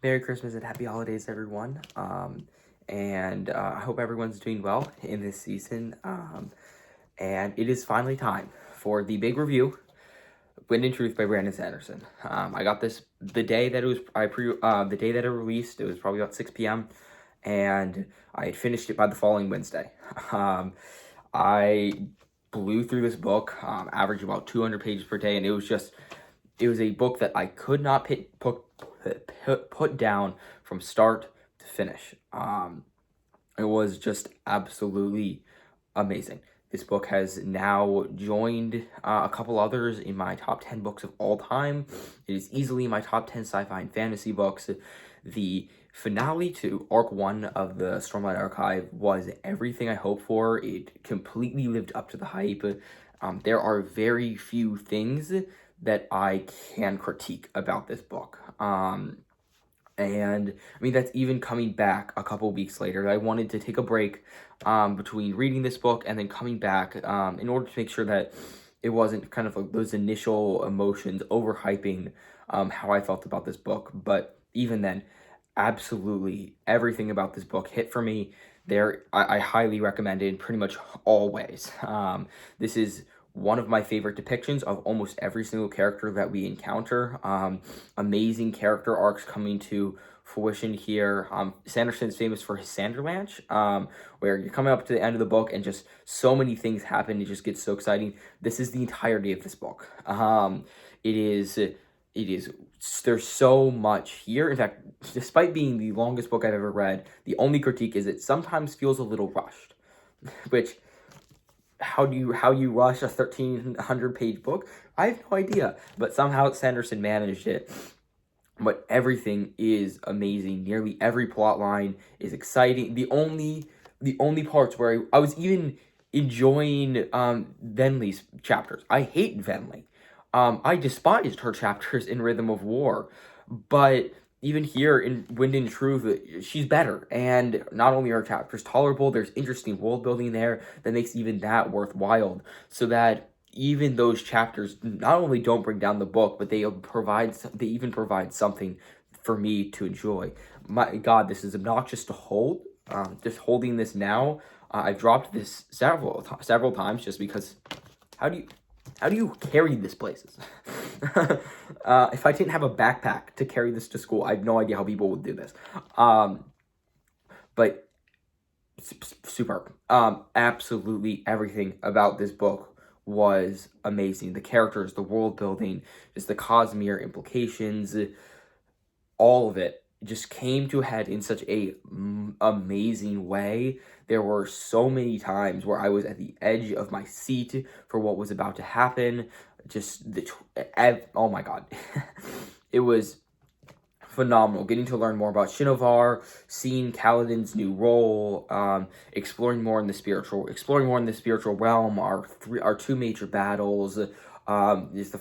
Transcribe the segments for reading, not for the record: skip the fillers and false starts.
Merry Christmas and Happy Holidays, everyone. I hope everyone's doing well in this season. And it is finally time for the big review, Wind and Truth by Brandon Sanderson. I got this the day that the day that it released. It was probably about 6 p.m. and I had finished it by the following Wednesday. I blew through this book, averaging about 200 pages per day, and it was a book that I could not put down from start to finish. It was just absolutely amazing. This book has now joined a couple others in my top 10 books of all time. It is easily my top 10 sci-fi and fantasy books. The finale to Arc 1 of the Stormlight Archive was everything I hoped for. It completely lived up to the hype. There are very few things that I can critique about this book. And I mean, that's even coming back a couple weeks later. I wanted to take a break between reading this book and then coming back in order to make sure that it wasn't kind of like those initial emotions overhyping how I felt about this book. But even then, absolutely everything about this book hit for me. I highly recommend it in pretty much all ways. This is one of my favorite depictions of almost every single character that we encounter. Amazing character arcs coming to fruition here. Sanderson's famous for his Sanderlanche, where you're coming up to the end of the book and just so many things happen. It just gets so exciting. This is the entirety of this book. It is, there's so much here. In fact, despite being the longest book I've ever read, the only critique is it sometimes feels a little rushed, which, how you rush a 1,300 page book? I have no idea, but somehow Sanderson managed it. But everything is amazing. Nearly every plot line is exciting. The only parts where I was even enjoying Venli's chapters. I hate Venli. I despised her chapters in Rhythm of War, but even here in Wind and Truth, she's better. And not only are chapters tolerable, there's interesting world building there that makes even that worthwhile. So that even those chapters not only don't bring down the book, but they even provide something for me to enjoy. My God, this is obnoxious to hold. Just holding this now, I've dropped this several times just because. How do you carry this places? If I didn't have a backpack to carry this to school, I have no idea how people would do this. But superb. Absolutely everything about this book was amazing. The characters, the world building, just the Cosmere implications, all of it just came to a head in such a amazing way. There were so many times where I was at the edge of my seat for what was about to happen. Just oh my God. It was phenomenal. Getting to learn more about Shinovar, seeing Kaladin's new role, exploring more in the spiritual realm. Our two major battles. Is the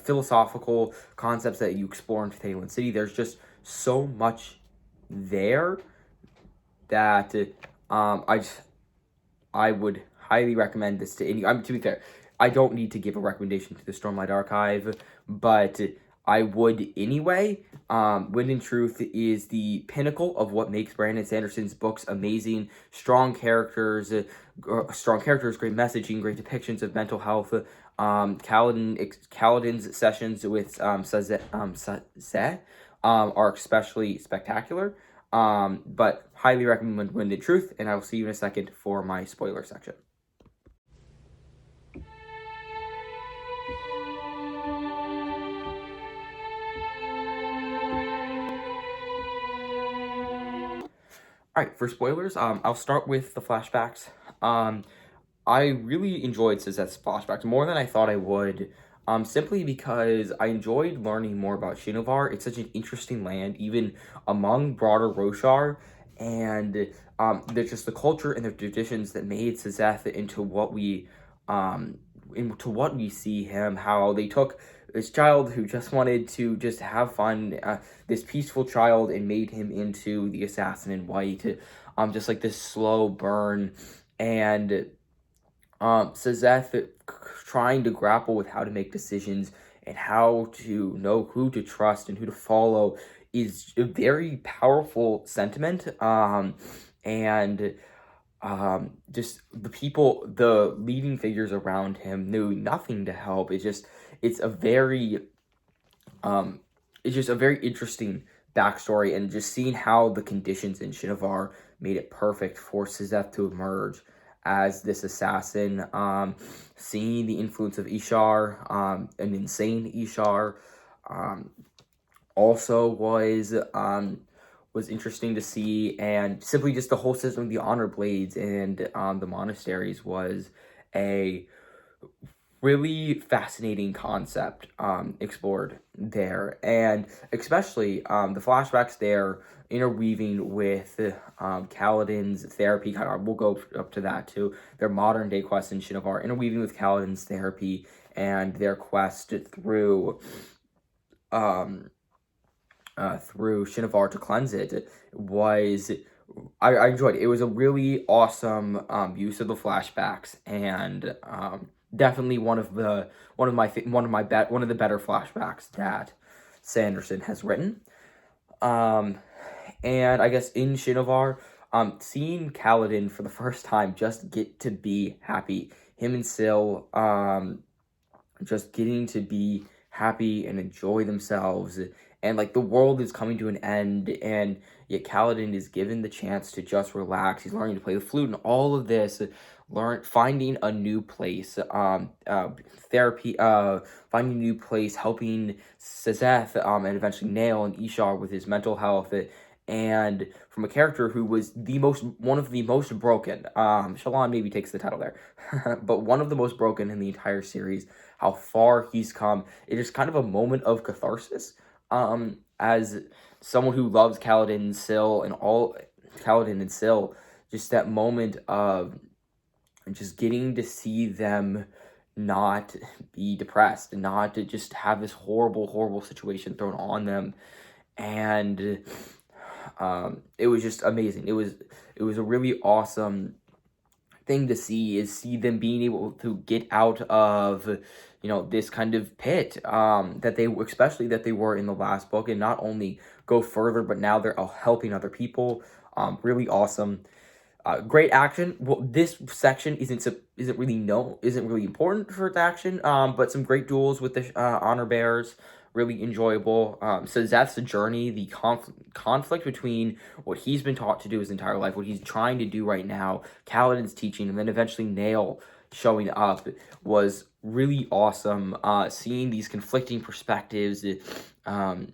philosophical concepts that you explore in Thetalan City. There's just so much there that I would highly recommend this to any. To be fair, I don't need to give a recommendation to the Stormlight Archive, but I would anyway. Wind and Truth is the pinnacle of what makes Brandon Sanderson's books amazing. Strong characters, great messaging, great depictions of mental health. Kaladin's sessions with Sazet are especially spectacular. But highly recommend Wind and Truth, and I will see you in a second for my spoiler section. Alright, for spoilers, I'll start with the flashbacks. I really enjoyed Sazet's flashbacks more than I thought I would, simply because I enjoyed learning more about Shinovar. It's such an interesting land, even among broader Roshar, and there's just the culture and the traditions that made Sazeth into what we see him, how they took this child who just wanted to just have fun, this peaceful child, and made him into the assassin in white, just like this slow burn, and Sazeth trying to grapple with how to make decisions and how to know who to trust and who to follow is a very powerful sentiment. And just the leading figures around him knew nothing to help. It's a very um, it's just a very interesting backstory, and just seeing how the conditions in Shinovar made it perfect for Sazeth to emerge as this assassin. Seeing the influence of Ishar, an insane Ishar, um, also was interesting to see, and simply just the whole system of the honor blades and the monasteries was a really fascinating concept explored there, and especially the flashbacks there interweaving with Kaladin's therapy. Kind of, we'll go up to that too. Their modern day quest in Shinovar, interweaving with Kaladin's therapy and their quest um, through Shinovar to cleanse it was. I enjoyed it. It was a really awesome use of the flashbacks, and definitely one of the better flashbacks that Sanderson has written. And I guess in Shinovar, seeing Kaladin for the first time just get to be happy, him and Syl, just getting to be happy and enjoy themselves, and like the world is coming to an end, and yet Kaladin is given the chance to just relax. He's learning to play the flute and all of this, finding a new place, therapy, finding a new place, helping Sazeth, and eventually Nail and Ishar with his mental health, and from a character who was one of the most broken. Shallan maybe takes the title there, but one of the most broken in the entire series. How far he's come. It is kind of a moment of catharsis. As someone who loves Kaladin and Syl, just that moment of just getting to see them not be depressed, and not to just have this horrible situation thrown on them, and it was just amazing. It was a really awesome thing to see them being able to get out of this kind of pit that they were in the last book, and not only go further, but now they're helping other people. Really awesome. Great action. Well, this section isn't really important for its action. But some great duels with the honor bearers. Really enjoyable. So that's the journey, the conflict between what he's been taught to do his entire life, what he's trying to do right now, Kaladin's teaching, and then eventually Nail showing up was really awesome. Seeing these conflicting perspectives, and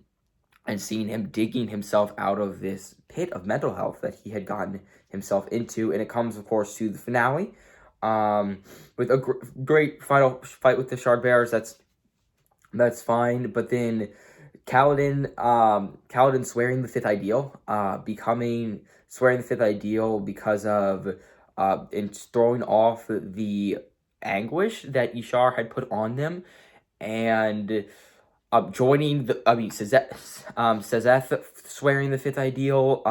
seeing him digging himself out of this pit of mental health that he had gotten himself into. And it comes, of course, to the finale, with a great final fight with the Shard Bearers. That's fine, but then Kaladin swearing the fifth ideal, swearing the fifth ideal because of in throwing off the anguish that Ishar had put on them, and joining Sazeth swearing the fifth ideal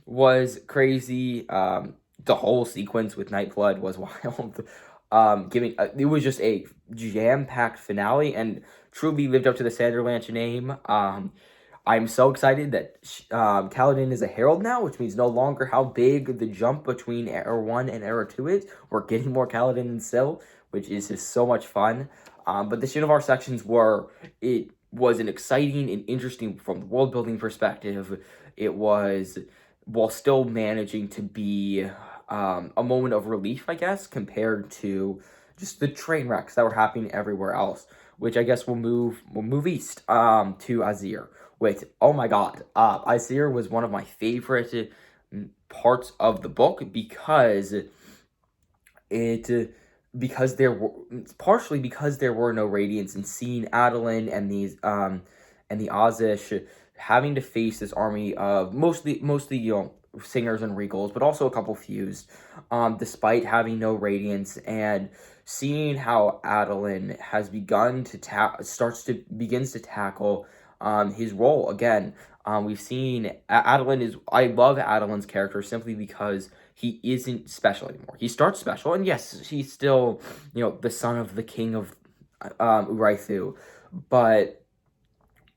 was crazy. The whole sequence with Nightblood was wild. It was just a jam-packed finale, and truly lived up to the Sanderlanche name. I'm so excited that Kaladin is a herald now, which means no longer how big the jump between Era 1 and Era 2 is. We're getting more Kaladin and Syl, which is just so much fun. But the Shinovar sections was an exciting and interesting from the world building perspective. It was, while still managing to be a moment of relief, I guess, compared to just the train wrecks that were happening everywhere else. Which I guess we'll move east to Azir. Which, oh my god, Azir was one of my favorite parts of the book because there were no Radiants, and seeing Adolin and the Azish having to face this army of mostly singers and regals, but also a couple fused, despite having no Radiance, and seeing how Adolin has begins to tackle his role again. We've seen Adolin I love Adolin's character simply because he isn't special anymore. He starts special, and yes, he's still, the son of the king of Uraithu, but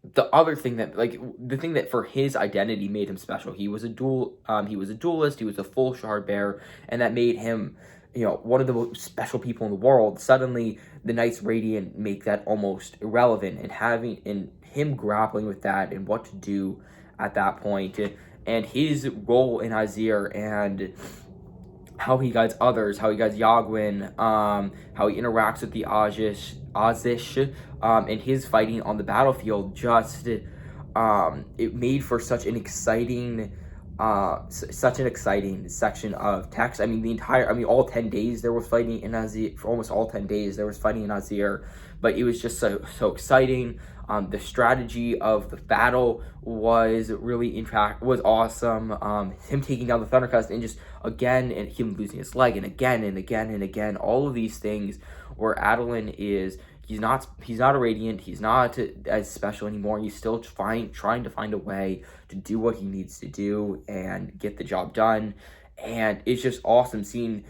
the other thing that, like, the thing that for his identity made him special, he was a duelist, he was a full shard bearer, and that made him, one of the most special people in the world. Suddenly, the Knights Radiant make that almost irrelevant, and him grappling with that and what to do at that point, and his role in Azir, and how he guides others, how he guides Yagwin, how he interacts with the Azish, and his fighting on the battlefield, just it made for such an exciting section of text. I mean, all 10 days there was fighting in Azir. For almost all 10 days there was fighting in Azir, but it was just so exciting. The strategy of the battle was was awesome. Him taking down the Thundercast, and just again, and him losing his leg, and again and again and again, all of these things where Adolin he's not a Radiant, he's not as special anymore. He's still trying to find a way to do what he needs to do and get the job done. And it's just awesome seeing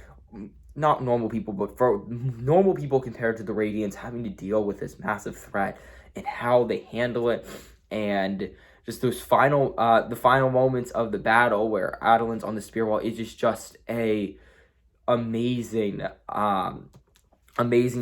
not normal people, but for normal people compared to the Radiants, having to deal with this massive threat and how they handle it. And just those the final moments of the battle where Adolin's on the spear wall is just a amazing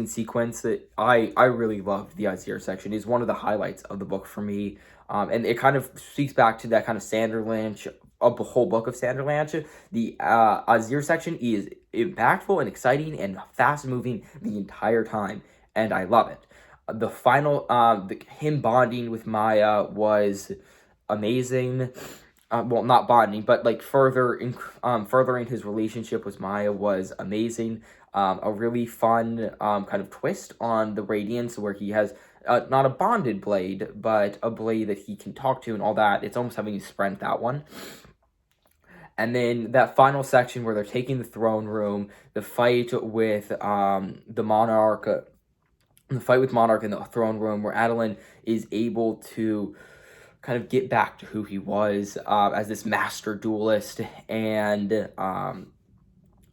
sequence that I really loved. The Azir section is one of the highlights of the book for me, and it kind of speaks back to that kind of Sanderlanche of the whole book of Sanderlanche. The Azir section is impactful and exciting and fast moving the entire time, and I love it. The final him bonding with Maya was amazing. Well, not bonding, but like furthering his relationship with Maya was amazing. A really fun kind of twist on the Radiance, where he has not a bonded blade, but a blade that he can talk to and all that. It's almost having you sprint that one. And then that final section where they're taking the throne room, the fight with the Monarch. The fight with Monarch in the throne room, where Adolin is able to kind of get back to who he was as this master duelist, and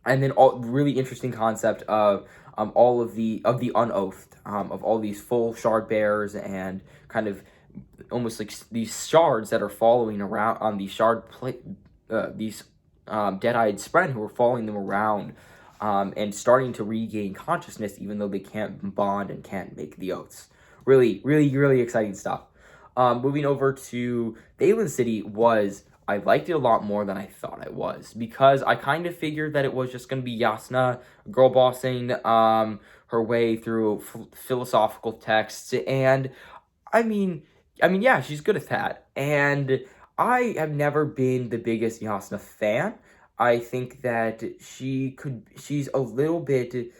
then really interesting concept of all of the unoathed, of all these full shard bearers, and kind of almost like these shards that are following around on these these dead-eyed Spren who are following them around. And starting to regain consciousness, even though they can't bond and can't make the oaths. Really, really, really exciting stuff. Moving over to Thaylen City I liked it a lot more than I thought it was, because I kind of figured that it was just going to be Jasnah girl bossing her way through philosophical texts, and I mean, yeah, she's good at that, and I have never been the biggest Jasnah fan. I think that she's a little bit,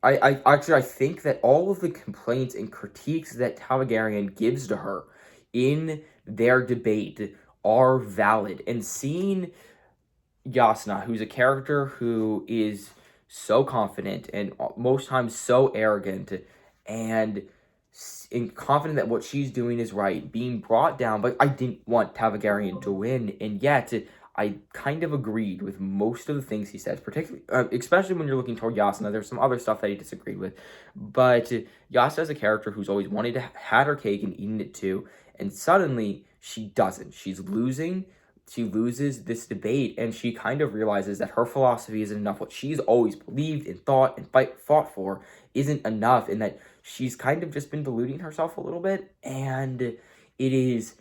I think that all of the complaints and critiques that Targaryen gives to her in their debate are valid. And seeing Jasnah, who's a character who is so confident and most times so arrogant, and confident that what she's doing is right, being brought down, but I didn't want Targaryen to win, and yet I kind of agreed with most of the things he says, particularly, especially when you're looking toward Jasnah. There's some other stuff that he disagreed with, but Jasnah is a character who's always wanted to had her cake and eaten it too, and suddenly she doesn't. She's losing. She loses this debate, and she kind of realizes that her philosophy isn't enough. What she's always believed and thought and fought for isn't enough, and that she's kind of just been deluding herself a little bit, and it is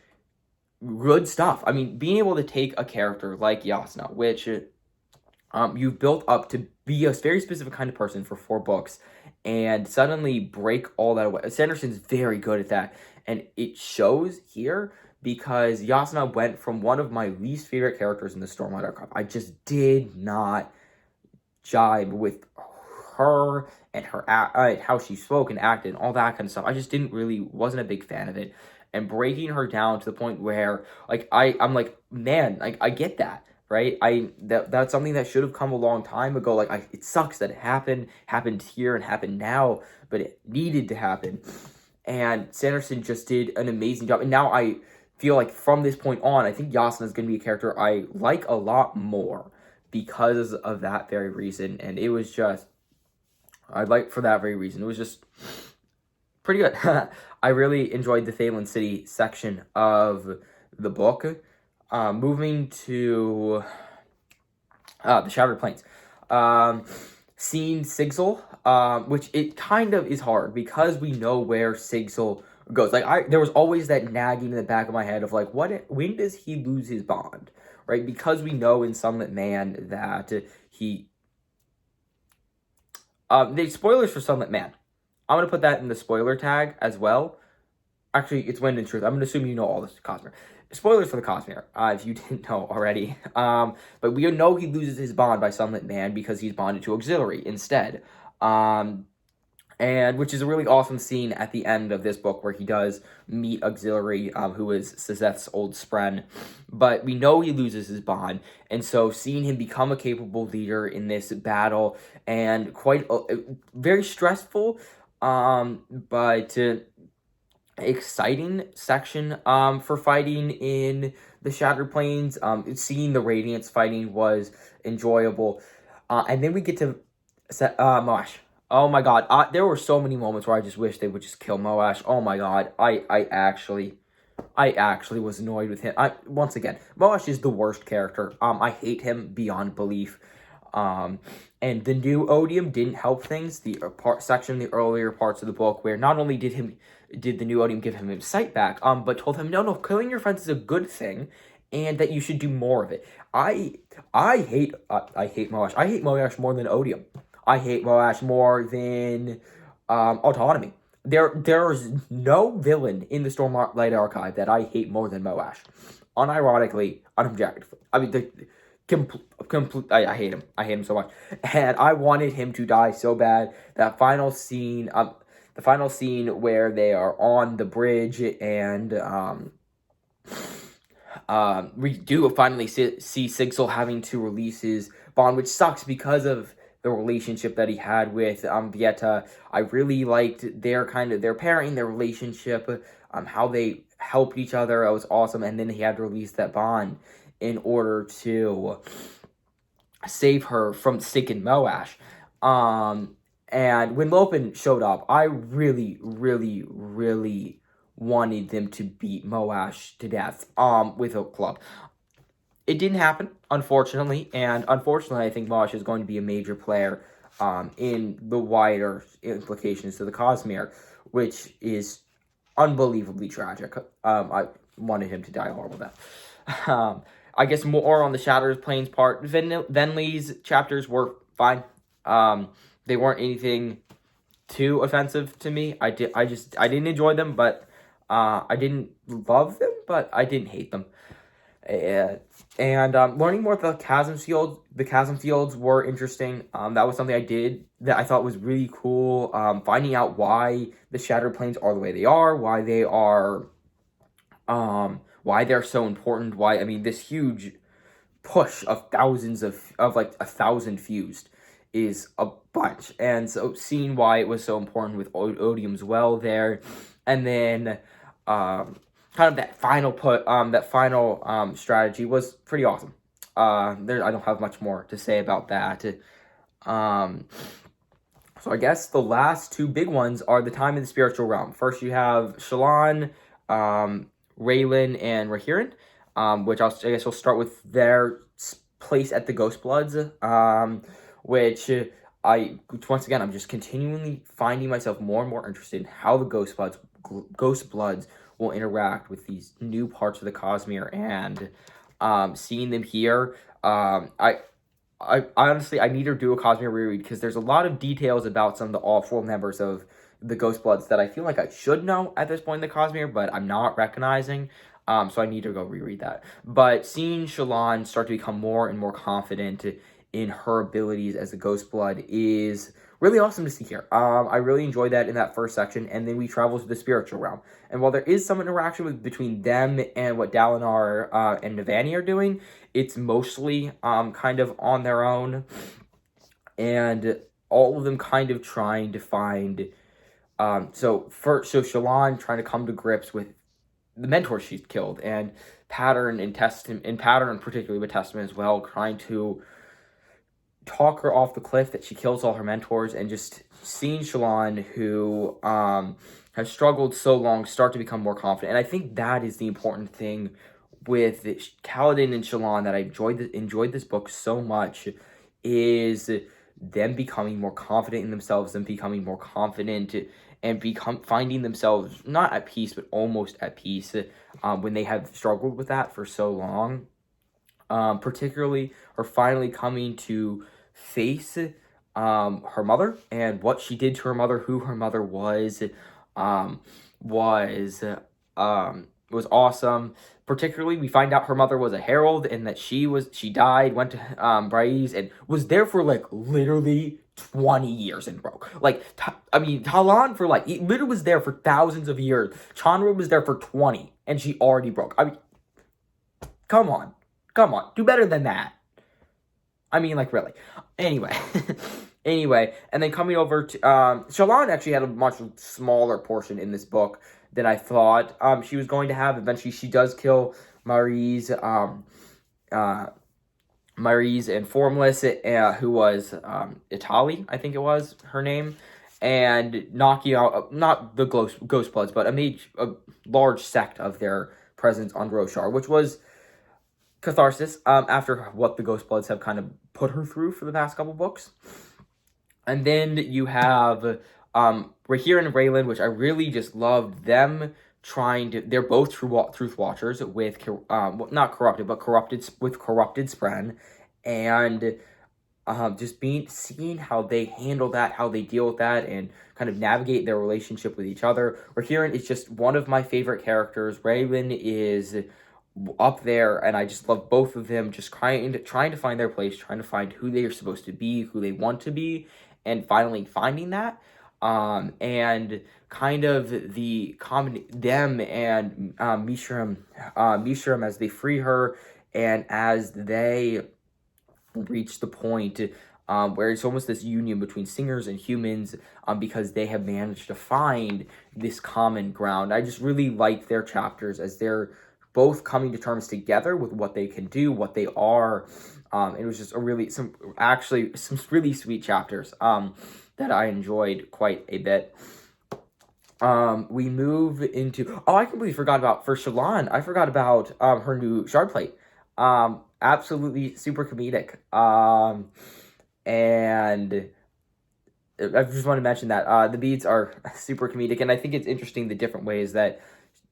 good stuff. I mean, being able to take a character like Jasnah, which you've built up to be a very specific kind of person for 4 books, and suddenly break all that away. Sanderson's very good at that, and it shows here, because Jasnah went from one of my least favorite characters in the Stormlight Archive. I just did not jibe with her and her how she spoke and acted and all that kind of stuff. I just wasn't a big fan of it. And breaking her down to the point where, like, I'm like, man, like, I get that, right? That's something that should have come a long time ago. Like, it sucks that it happened here and happened now, but it needed to happen. And Sanderson just did an amazing job. And now I feel like from this point on, I think Jasnah is going to be a character I like a lot more because of that very reason. And it was just, for that very reason. It was just pretty good. I really enjoyed the Thaylen City section of the book. Moving to the Shattered Plains. Seeing Sigil, which it kind of is hard because we know where Sigil goes. Like there was always that nagging in the back of my head of like, when does he lose his bond, right? Because we know in Sunlit Man that he. The spoilers for Sunlit Man. I'm gonna put that in the spoiler tag as well. Actually, it's Wind and Truth. I'm gonna assume you know all this, Cosmere. Spoilers for the Cosmere, if you didn't know already. But we know he loses his bond by Sunlit Man because he's bonded to Auxiliary instead. And which is a really awesome scene at the end of this book where he does meet Auxiliary, who is Sazeth's old spren. But we know he loses his bond, and so seeing him become a capable leader in this battle and quite very stressful, but exciting section for fighting in the Shattered Plains. Seeing the Radiance fighting was enjoyable, and then we get to Moash. Oh my god, there were so many moments where I just wish they would just kill Moash. Oh my god, I actually was annoyed with him. Once again, Moash is the worst character. I hate him beyond belief. And the new Odium didn't help things. The section, the earlier parts of the book, where not only did the new Odium give him his sight back, but told him, no, killing your friends is a good thing, and that you should do more of it. I hate Moash. I hate Moash more than Odium. I hate Moash more than Autonomy. There's no villain in the Stormlight Archive that I hate more than Moash. Unironically, unobjectively. I mean, I hate him. I hate him so much. And I wanted him to die so bad. That final scene, the final scene where they are on the bridge and we do finally see Sigil having to release his bond, which sucks because of the relationship that he had with Vieta. I really liked their pairing, their relationship, how they helped each other. It was awesome. And then he had to release that bond in order to save her from sinking Moash. And when Lopen showed up, I really, really, really wanted them to beat Moash to death with a club. It didn't happen, unfortunately, and unfortunately, I think Moash is going to be a major player in the wider implications to the Cosmere, which is unbelievably tragic. I wanted him to die a horrible death. I guess more on the Shattered Plains part. Venli's chapters were fine. They weren't anything too offensive to me. I didn't enjoy them, but I didn't love them, but I didn't hate them. And learning more about the Chasm Fields were interesting. That was something I did that I thought was really cool. Finding out why the Shattered Plains are the way they are, why they're so important. Why, I mean, this huge push of thousands of like 1,000 fused is a bunch. And so seeing why it was so important with Odium's well there, and then kind of that final strategy was pretty awesome. I don't have much more to say about that. So I guess the last two big ones are the time in the spiritual realm. First, you have Shallan, Raylan, and Rahiran, which I guess we'll start with their place at the Ghost Bloods, which once again, I'm just continually finding myself more and more interested in how the Ghost Bloods will interact with these new parts of the Cosmere, and seeing them here, I honestly, I need to do a Cosmere reread because there's a lot of details about some of the all-four members of the Ghost Bloods that I feel like I should know at this point in the Cosmere, but I'm not recognizing. So I need to go reread that. But seeing Shallan start to become more and more confident in her abilities as a Ghost Blood is really awesome to see here. I really enjoyed that in that first section, and then we travel to the spiritual realm. And while there is some interaction between them and what Dalinar and Navani are doing, it's mostly kind of on their own, and all of them kind of trying to find. So Shallan trying to come to grips with the mentor she's killed, and Pattern and Pattern particularly with Testament as well, trying to talk her off the cliff, that she kills all her mentors, and just seeing Shallan, who has struggled so long, start to become more confident. And I think that is the important thing with Kaladin and Shallan, that I enjoyed this book so much, is them becoming more confident in themselves, them becoming more confident, and finding themselves not at peace, but almost at peace, when they have struggled with that for so long. Particularly, her finally coming to face her mother, and what she did to her mother, who her mother was, um, was was awesome. Particularly, we find out her mother was a herald, and that she died, went to Braiz, and was there for like literally 20 years and broke. Like, Talon for like, he literally was there for thousands of years. Chandra was there for 20, and she already broke. I mean, come on, do better than that. I mean, like, really. Anyway, and then coming over to Shallan actually had a much smaller portion in this book than I thought she was going to have. Eventually, she does kill Maryse and Formless, who was Itali, I think it was her name, and knocking out not the Ghostbloods, but a large sect of their presence on Roshar, which was catharsis after what the Ghostbloods have kind of put her through for the past couple books. And then you have Rahir and Raylan, which I really just loved them trying to. They're both Truth Watchers with not corrupted, but corrupted Spren, and just seeing how they handle that, how they deal with that, and kind of navigate their relationship with each other. Rahir is just one of my favorite characters. Raylan is up there, and I just love both of them, just trying to find their place, trying to find who they are supposed to be, who they want to be, and finally finding that. And kind of the them and Mishram as they free her, and as they reach the point where it's almost this union between singers and humans, because they have managed to find this common ground. I just really like their chapters as they're both coming to terms together with what they can do, what they are. It was just some really sweet chapters that I enjoyed quite a bit. We move into... Oh, I completely forgot about... For Shallan, I forgot about her new shard plate. Absolutely super comedic. And I just want to mention that the beads are super comedic, and I think it's interesting the different ways that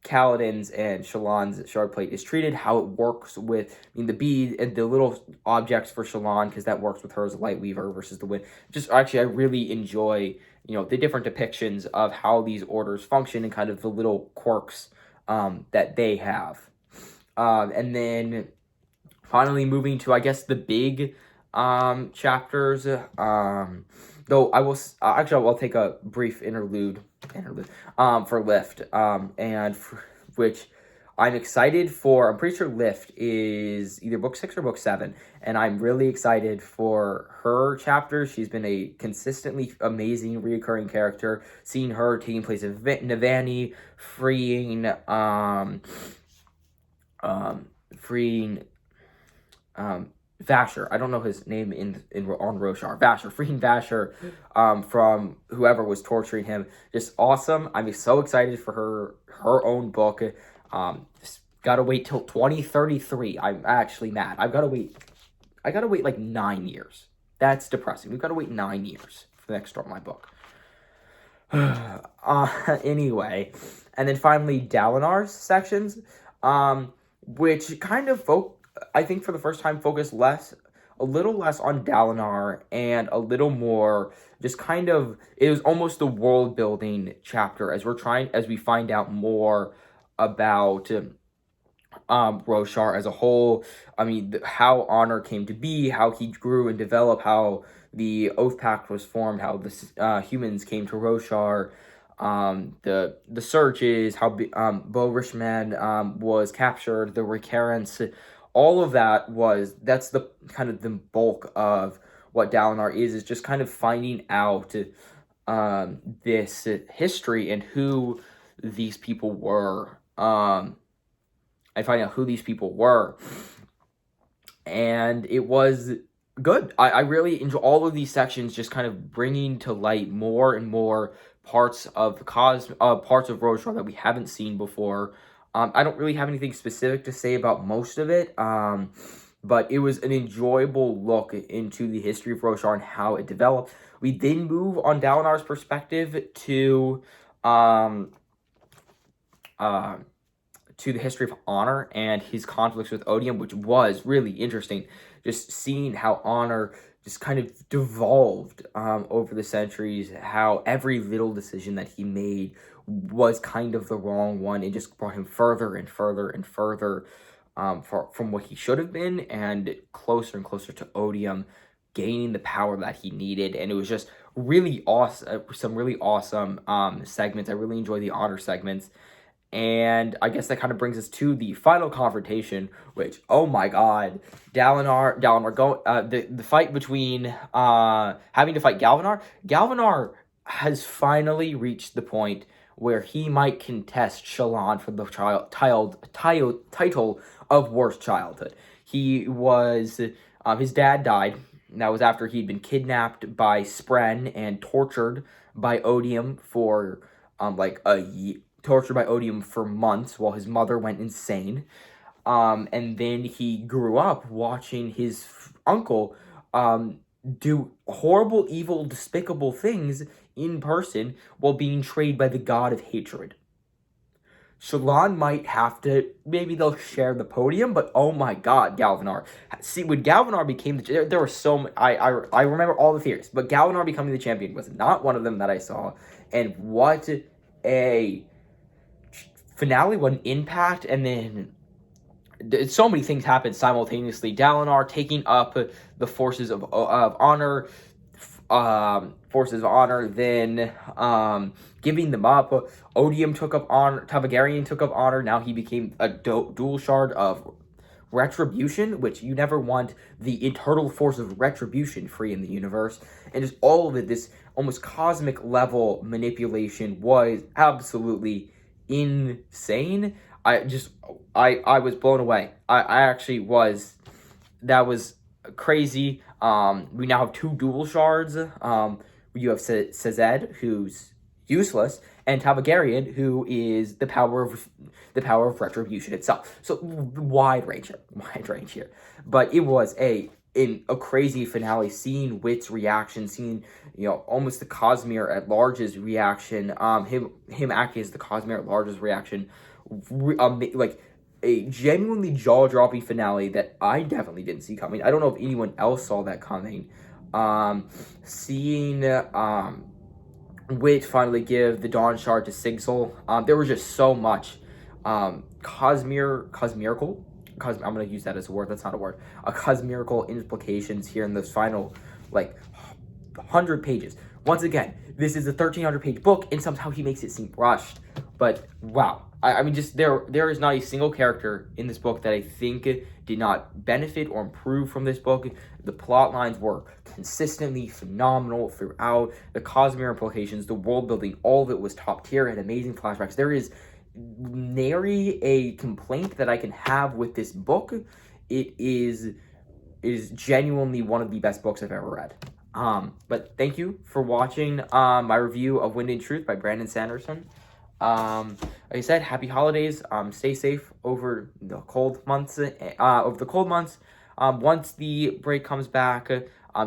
Kaladin's and Shallan's shard plate is treated, how it works with, the bead and the little objects for Shallan, because that works with her as a light weaver versus the wind. Just actually, I really enjoy, the different depictions of how these orders function and kind of the little quirks that they have. And then finally moving to, I guess, the big chapters. Though I will I'll take a brief interlude for Lift, which I'm excited for. I'm pretty sure Lift is either book 6 or book 7, and I'm really excited for her chapter. She's been a consistently amazing reoccurring character. Seeing her taking place in Navani, freeing Vasher. I don't know his name on Roshar. Vasher, freeing Vasher from whoever was torturing him. Just awesome. I'm so excited for her own book. Just gotta wait till 2033. I'm actually mad. I gotta wait like 9 years. That's depressing. We've got to wait 9 years for the next Start My Book. Anyway, and then finally Dalinar's sections, which kind of I think for the first time focus a little less on Dalinar and a little more just kind of, it was almost the world building chapter as we find out more about Roshar as a whole. How Honor came to be, how he grew and developed, how the Oath Pact was formed, how the humans came to Roshar, the searches, how Bo Rishman was captured, the recurrence. All of that's the kind of the bulk of what Dalinar is just kind of finding out this history and who these people were. And finding out who these people were. And it was Good. I really enjoy all of these sections, just kind of bringing to light more and more parts of the parts of Roshan that we haven't seen before. I don't really have anything specific to say about most of it, but it was an enjoyable look into the history of Roshan and how it developed. We then move on Dalinar's perspective um, uh, to the history of Honor and his conflicts with Odium, which was really interesting. Just seeing how Honor just kind of devolved over the centuries, how every little decision that he made was kind of the wrong one. It just brought him further and further and further from what he should have been, and closer to Odium gaining the power that he needed. And it was just really awesome, some really awesome segments. I really enjoy the Honor segments. And I guess that kind of brings us to the final confrontation, which, oh my god, Dalinar, the fight between, having to fight Galvanar. Galvanar has finally reached the point where he might contest Shallan for the title of Worst Childhood. He was, his dad died. That was after he'd been kidnapped by Spren and tortured by Odium for, like a year. Tortured by Odium for months while his mother went insane. And then he grew up watching his uncle do horrible, evil, despicable things in person while being trained by the god of hatred. Shallan might have to, maybe they'll share the podium, but oh my god, Galvanar. See, when Galvanar became there were so many, I remember all the theories, but Galvanar becoming the champion was not one of them that I saw. And what a finale, what an impact. And then so many things happened simultaneously. Dalinar taking up the forces of honor, then giving them up. Odium took up honor, Targaryen took up honor. Now he became a dual shard of retribution, which you never want the eternal force of retribution free in the universe. And just all of it, this almost cosmic level manipulation was absolutely insane. I was blown away. I actually was. That was crazy. We now have 2 dual shards. You have Sazed, who's useless, and Targaryen, who is the power of retribution itself. So wide range here. But it was in a crazy finale, seeing Wit's reaction, seeing, almost the Cosmere at Large's reaction, him acting as the Cosmere at Large's reaction, like a genuinely jaw-dropping finale that I definitely didn't see coming. I don't know if anyone else saw that coming. Seeing Wit finally give the Dawn Shard to Sigil, there was just so much cosmerical. I'm going to use that as a word. That's not a word. Cosmerical implications here in those final, 100 pages. Once again, this is a 1,300-page book, and somehow he makes it seem rushed. But, wow. I mean, just there is not a single character in this book that I think did not benefit or improve from this book. The plot lines were consistently phenomenal throughout. The Cosmere implications, the world building, all of it was top tier and amazing flashbacks. There is nary a complaint that I can have with this book. It is genuinely one of the best books I've ever read. But thank you for watching my review of Wind and Truth by Brandon Sanderson. Like I said, happy holidays. Stay safe over the cold months. Once the break comes back,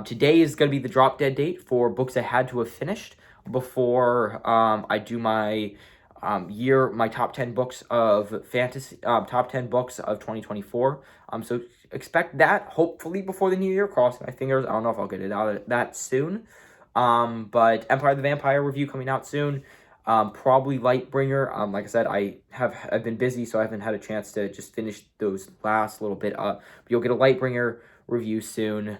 today is going to be the drop dead date for books I had to have finished before I do my my top 10 books of fantasy, top 10 books of 2024. So expect that hopefully before the new year. Crossing my fingers. I don't know if I'll get it out of that soon. But Empire of the Vampire review coming out soon. Probably Lightbringer. Like I said, I've been busy, so I haven't had a chance to just finish those last little bit up. But you'll get a Lightbringer review soon.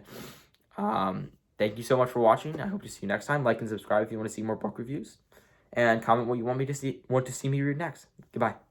Thank you so much for watching. I hope to see you next time. Like and subscribe if you want to see more book reviews, and comment what you want to see me read next. Goodbye.